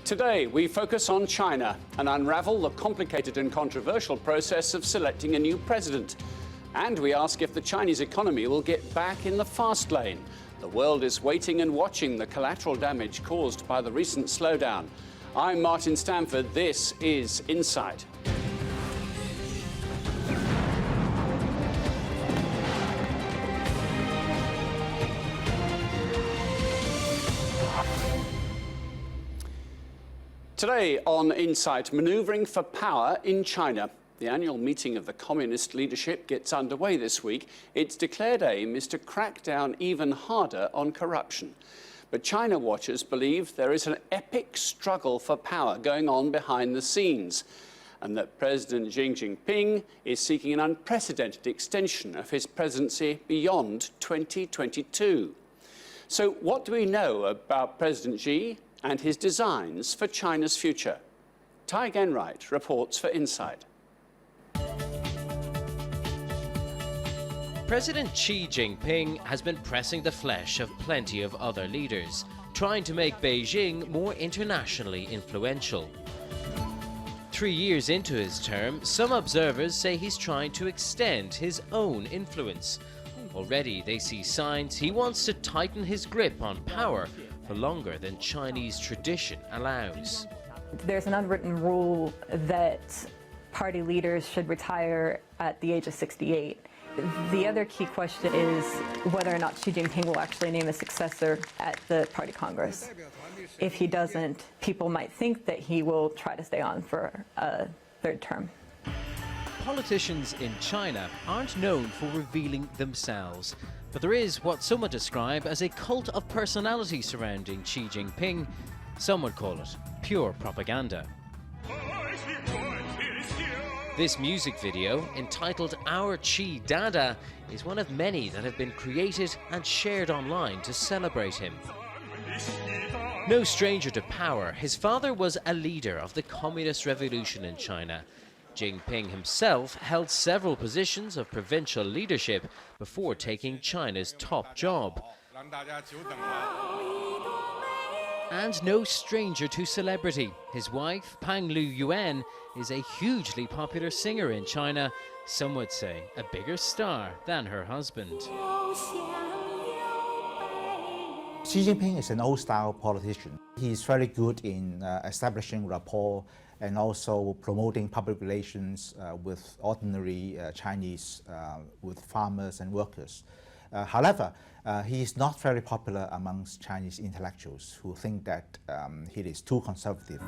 Today, we focus on China and unravel the complicated and controversial process of selecting a new president. And we ask if the Chinese economy will get back in the fast lane. The world is waiting and watching the collateral damage caused by the recent slowdown. I'm Martin Stanford. This is Insight. Today on Insight, manoeuvring for power in China. The annual meeting of the communist leadership gets underway this week. Its declared aim is to crack down even harder on corruption. But China watchers believe there is an epic struggle for power going on behind the scenes, and that President Xi Jinping is seeking an unprecedented extension of his presidency beyond 2022. So what do we know about President Xi and his designs for China's future? Tai Genwright reports for Insight. President Xi Jinping has been pressing the flesh of plenty of other leaders, trying to make Beijing more internationally influential. 3 years into his term, some observers say he's trying to extend his own influence. Already they see signs he wants to tighten his grip on power for longer than Chinese tradition allows. There's an unwritten rule that party leaders should retire at the age of 68. The other key question is whether or not Xi Jinping will actually name a successor at the party congress. If he doesn't, people might think that he will try to stay on for a third term. Politicians in China aren't known for revealing themselves, but there is what some would describe as a cult of personality surrounding Xi Jinping. Some would call it pure propaganda. This music video, entitled Our Xi Dada, is one of many that have been created and shared online to celebrate him. No stranger to power, his father was a leader of the Communist Revolution in China. Jinping himself held several positions of provincial leadership before taking China's top job. And no stranger to celebrity. His wife, Pang Lu-yuan, is a hugely popular singer in China. Some would say a bigger star than her husband. Xi Jinping is an old-style politician. He's very good in establishing rapport and also promoting public relations with ordinary Chinese, with farmers and workers. However, he is not very popular amongst Chinese intellectuals who think that he is too conservative.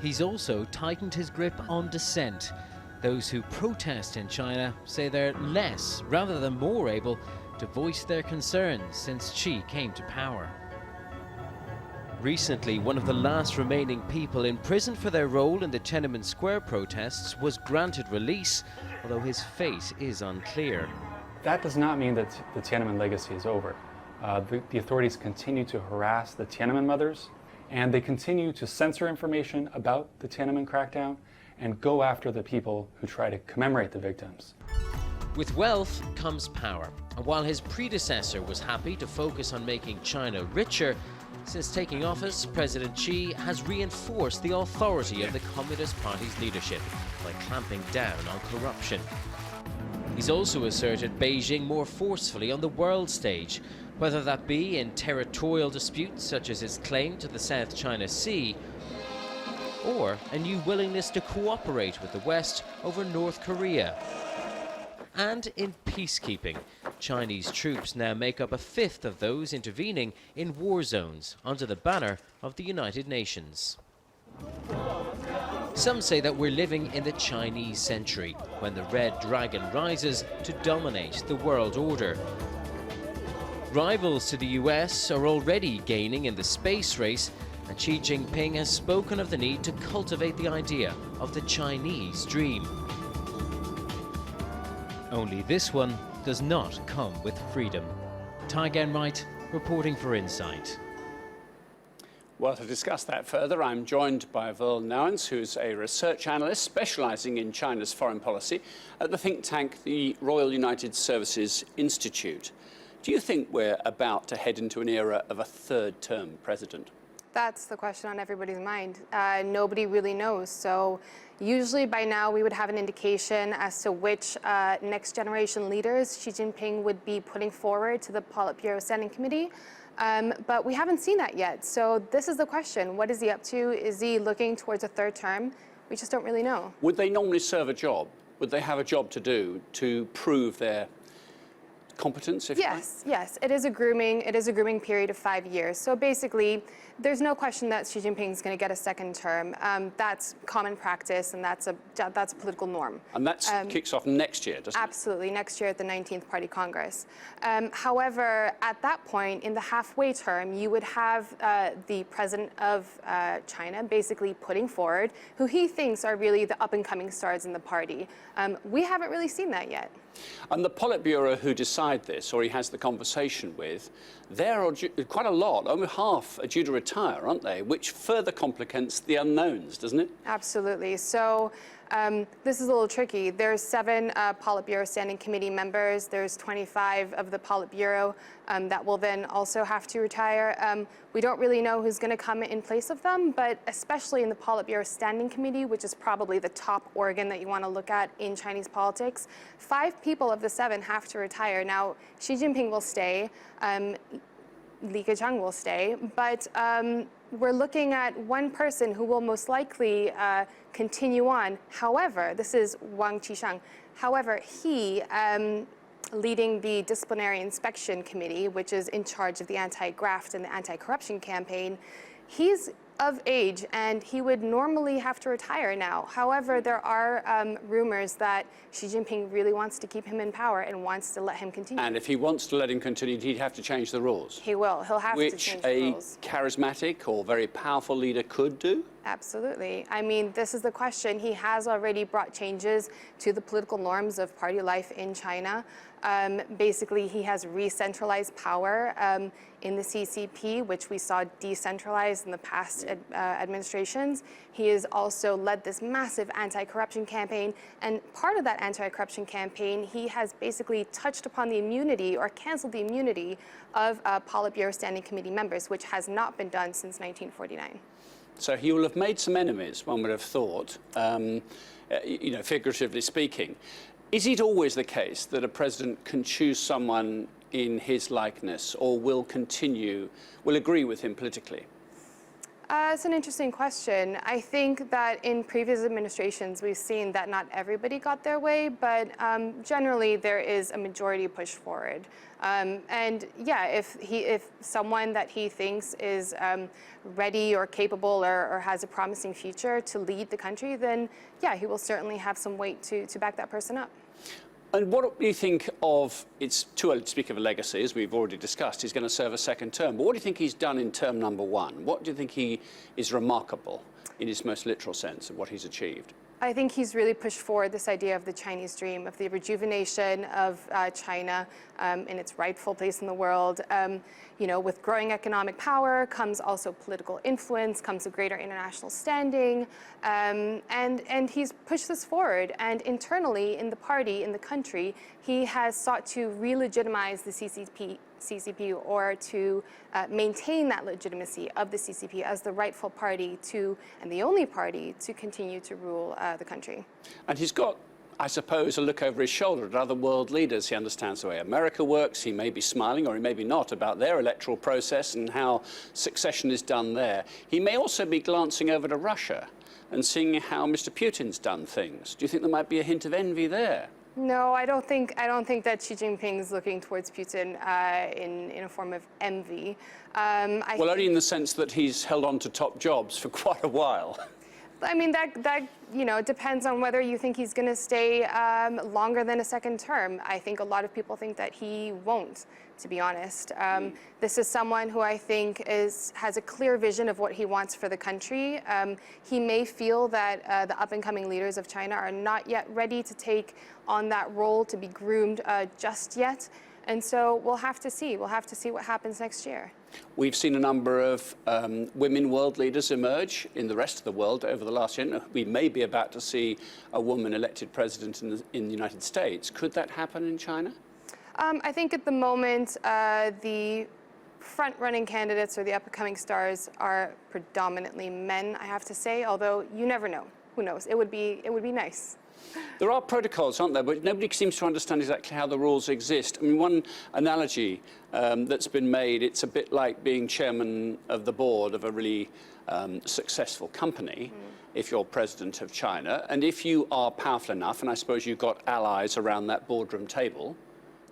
He's also tightened his grip on dissent. Those who protest in China say they're less rather than more able to voice their concerns since Xi came to power. Recently, one of the last remaining people in prison for their role in the Tiananmen Square protests was granted release, although his fate is unclear. That does not mean that the Tiananmen legacy is over. The authorities continue to harass the Tiananmen mothers, and they continue to censor information about the Tiananmen crackdown and go after the people who try to commemorate the victims. With wealth comes power, and while his predecessor was happy to focus on making China richer, since taking office, President Xi has reinforced the authority of the Communist Party's leadership by clamping down on corruption. He's also asserted Beijing more forcefully on the world stage, whether that be in territorial disputes such as its claim to the South China Sea, or a new willingness to cooperate with the West over North Korea. And in peacekeeping, Chinese troops now make up a fifth of those intervening in war zones under the banner of the United Nations. Some say that we're living in the Chinese century, when the red dragon rises to dominate the world order. Rivals to the US are already gaining in the space race, and Xi Jinping has spoken of the need to cultivate the idea of the Chinese dream. Only this one does not come with freedom. Tai Genwright reporting for Insight. Well, to discuss that further, I'm joined by Verl Nouwens, who's a research analyst specialising in China's foreign policy at the think tank, the Royal United Services Institute. Do you think we're about to head into an era of a third-term president? That's the question on everybody's mind. Nobody really knows. So usually by now we would have an indication as to which next generation leaders Xi Jinping would be putting forward to the Politburo Standing Committee. But we haven't seen that yet. So this is the question. What is he up to? Is he looking towards a third term? We just don't really know. Would they normally serve a job? Would they have a job to do to prove their competence, if you like? Yes. It is a grooming period of 5 years. So basically, there's no question that Xi Jinping is going to get a second term. That's common practice, and that's a political norm. And that kicks off next year, doesn't it? Absolutely, next year at the 19th Party Congress. However, at that point, in the halfway term, you would have the president of China basically putting forward who he thinks are really the up-and-coming stars in the party. We haven't really seen that yet. And the Politburo who decide this, or he has the conversation with, there are quite a lot, over half are due to retire, aren't they? Which further complicates the unknowns, doesn't it? Absolutely. So this is a little tricky. There's 7 Politburo Standing Committee members. There's 25 of the Politburo that will then also have to retire. We don't really know who's going to come in place of them, but especially in the Politburo Standing Committee, which is probably the top organ that you want to look at in Chinese politics, 5 people of the 7 have to retire. Now, Xi Jinping will stay. Li Keqiang will stay, but we're looking at one person who will most likely continue on. However, this is Wang Qishan. However, he, leading the Disciplinary Inspection Committee, which is in charge of the anti-graft and the anti-corruption campaign, he's of age and he would normally have to retire now. However, there are rumors that Xi Jinping really wants to keep him in power and wants to let him continue. And if he wants to let him continue, he'd have to change the rules. He will. He'll have to change the rules. Which a charismatic or very powerful leader could do? Absolutely. I mean, this is the question. He has already brought changes to the political norms of party life in China. Basically, he has re-centralized power in the CCP, which we saw decentralized in the past administrations. He has also led this massive anti-corruption campaign. And part of that anti-corruption campaign, he has basically touched upon the immunity or canceled the immunity of Politburo Standing Committee members, which has not been done since 1949. So he will have made some enemies, one would have thought, figuratively speaking. Is it always the case that a president can choose someone in his likeness or will agree with him politically? It's an interesting question. I think that in previous administrations, we've seen that not everybody got their way, but generally there is a majority push forward. And yeah, if someone that he thinks is ready or capable or has a promising future to lead the country, then yeah, he will certainly have some weight to back that person up. And what do you think of, it's too early to speak of a legacy, as we've already discussed, he's going to serve a second term, but what do you think he's done in term number 1? What do you think he is remarkable in his most literal sense of what he's achieved? I think he's really pushed forward this idea of the Chinese dream, of the rejuvenation of China in its rightful place in the world. With growing economic power comes also political influence, comes a greater international standing, and he's pushed this forward. And internally in the party, in the country, he has sought to re-legitimize the CCP or to maintain that legitimacy of the CCP as the rightful party and the only party to continue to rule the country. And he's got, I suppose, a look over his shoulder at other world leaders. He understands the way America works. He may be smiling or he may be not about their electoral process and how succession is done there. He may also be glancing over to Russia and seeing how Mr. Putin's done things. Do you think there might be a hint of envy there? No, I don't think that Xi Jinping is looking towards Putin in a form of envy. Only in the sense that he's held on to top jobs for quite a while. I mean, that depends on whether you think he's going to stay longer than a second term. I think a lot of people think that he won't, to be honest. This is someone who I think has a clear vision of what he wants for the country. He may feel that the up-and-coming leaders of China are not yet ready to take on that role, to be groomed just yet. And so we'll have to see. We'll have to see what happens next year. We've seen a number of women world leaders emerge in the rest of the world over the last year. We may be about to see a woman elected president in the United States. Could that happen in China? I think at the moment, the front-running candidates or the up-and-coming stars are predominantly men, I have to say, although you never know. Who knows? It would be nice. There are protocols, aren't there? But nobody seems to understand exactly how the rules exist. I mean, one analogy that's been made, it's a bit like being chairman of the board of a really successful company, if you're president of China. And if you are powerful enough, and I suppose you've got allies around that boardroom table,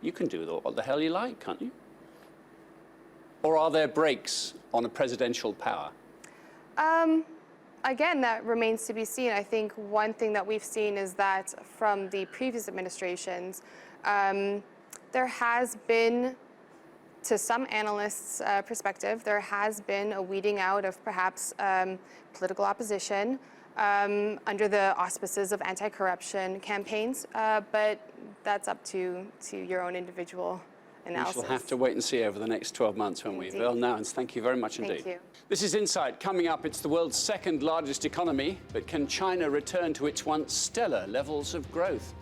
you can do what the hell you like, can't you? Or are there brakes on a presidential power? Again, that remains to be seen. I think one thing that we've seen is that from the previous administrations, there has been, to some analysts' perspective, there has been a weeding out of perhaps political opposition under the auspices of anti-corruption campaigns, but that's up to your own individual analysis. We shall have to wait and see over the next 12 months, won't we? Well, Nowens, thank you very much indeed. Thank you. This is Insight. Coming up, it's the world's second largest economy, but can China return to its once stellar levels of growth?